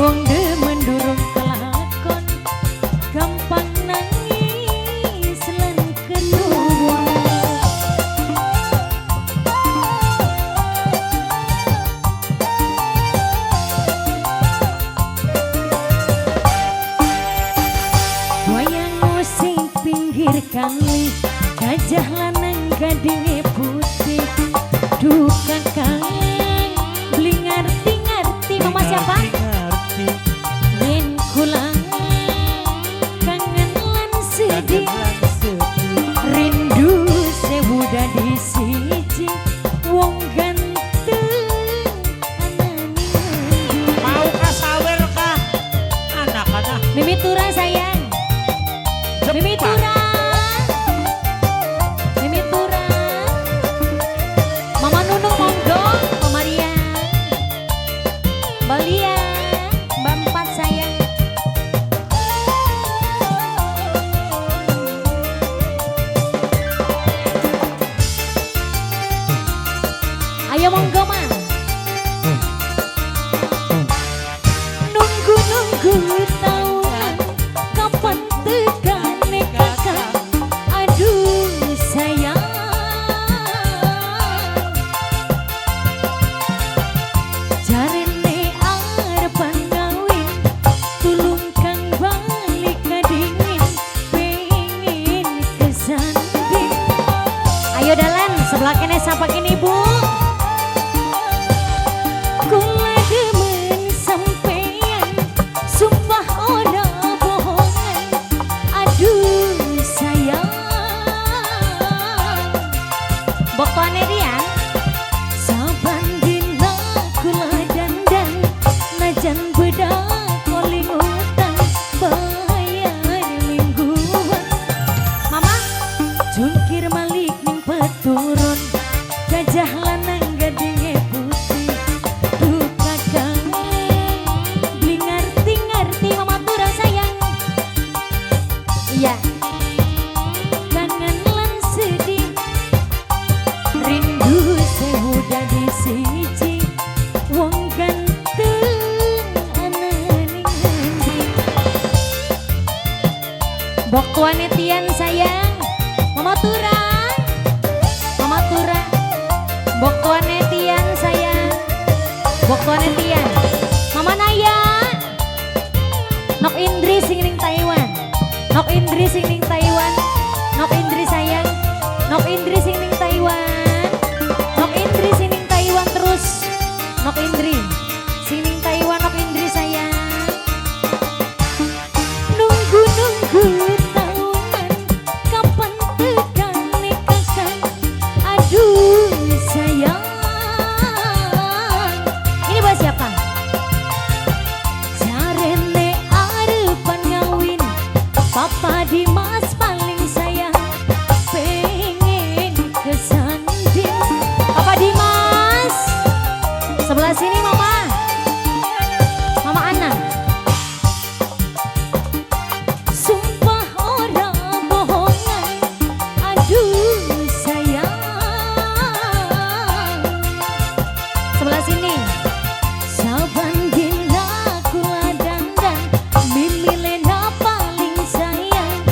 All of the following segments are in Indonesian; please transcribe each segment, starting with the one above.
wong demen durung kelakon gampang nangis lan kedua. Wayang musik pinggir kali gajah lanang gadinge putih duka kang beli ngerti mama siapa? Yen kulang kangen lan sedih rindu sewu dadi siji wong ganteng anani Mau kasawer kah? Anak-anak Mimi Tura sayang Mimi Tura Mimi Tura Mama Nunung monggo Mama Ria Mbak Lia Mbak Empat sayang ayo monggo ma nunggu tahun kapan tegane kakak aduh sayang jarene arepan kawin tulung kang balik kadingin pengen kesanding ayo dalan sebelah kene sapa kene bu kula demen sampeyan sumpah ora bohongan aduh sayang bokone Rian saban dina kula dandan najan bedak koling utang bayar mingguan mama jungkir malik ning peturun gajah lanang gadinge putih duka kangen beli ngerti mama Tura sayang iya kangen lan sedih rindu sewu dadi siji wong ganteng anani ngendi bok tuane Tian sayang mama Tura bok tuane Tian sayang bok tuane Tian mama Naya Nok Indri sing ning Taiwan Nok Indri sing ning Taiwan Nok Indri sayang Nok Indri sing ning Taiwan Nok Indri sing ning Taiwan terus Nok Indri sing ning Taiwan Nok Indri sayang nunggu tahunan kapan tegane kakak aduh sayang ini buat siapa? Jarene arepan ngawin Papa Dimas paling sayang pengen kesanding Papa Dimas sebelah sini mama Ana sumpah ora bohongan aduh sayang sebelah sini saban dina kula dandan Mimi Lena paling sayang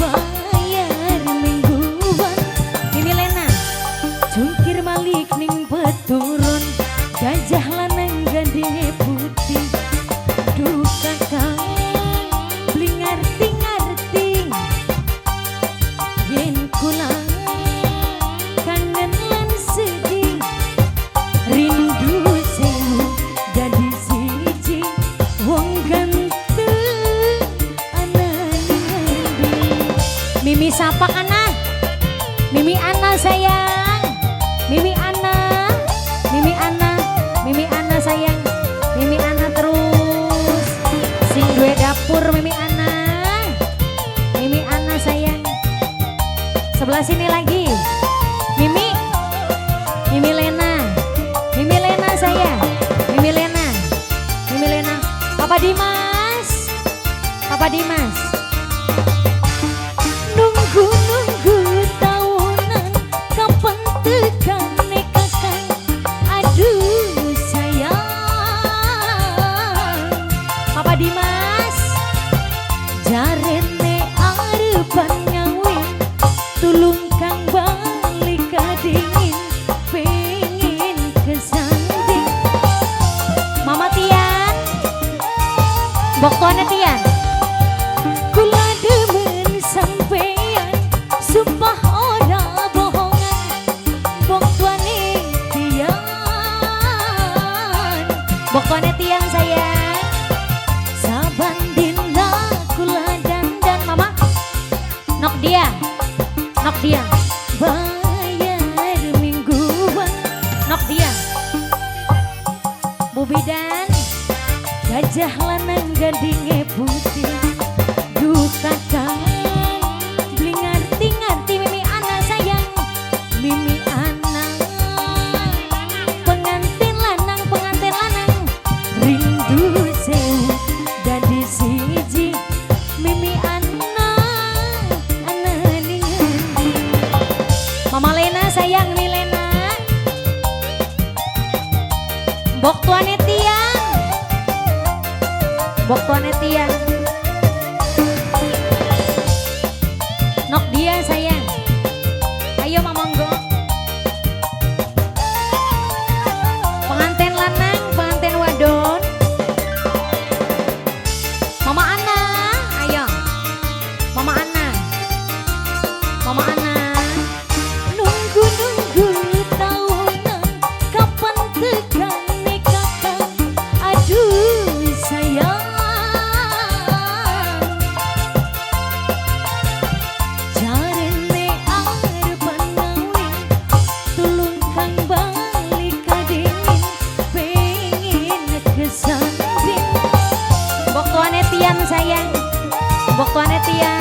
bayar mingguan Mimi Lena jungkir malik ning peturun gajah lanang gadinge putih duka kangen beli ngerti yen kulang kangen lan sedih rindu sewu dadi siji wong ganteng anani ngendi Mimi sapa kana Mimi Ana sayang Mimi Ana sayang Mimi Ana terus sing duwe dapur Mimi Ana sayang sebelah sini lagi Mimi Lena sayang Mimi Lena Papa Dimas nunggu tahunan kapan tegane kakak aduh sayang Papa Dimas jarene arepan ngawin tulung kang balik kadingin pengen kesanding Mama Tian Boktone Tian kula demen sampean sumpah ora bohongan Boktone Tian Boktone Tian sayang saban dina kula dandan Mama nok dia bayar mingguan nok dia Bu Bidan gajah lanang gadinge putih duh kakang beli ngerti mimi anak sayang mimi anak pengantin lanang rindu sewu dadi siji mimi anak ningendi Mama Lena sayang mi Lena Bok tuane Tian nok dia sayang ayo mamonggo pengantin lanang pengantin wadon Mama Ana ayo Mama Ana nunggu tahunan kapan tegane kakak aduh sayang jarene arepan ngawin tulung kang balik kadingin pengen kesanding Bok tuane Tian sayang Bok tuane Tian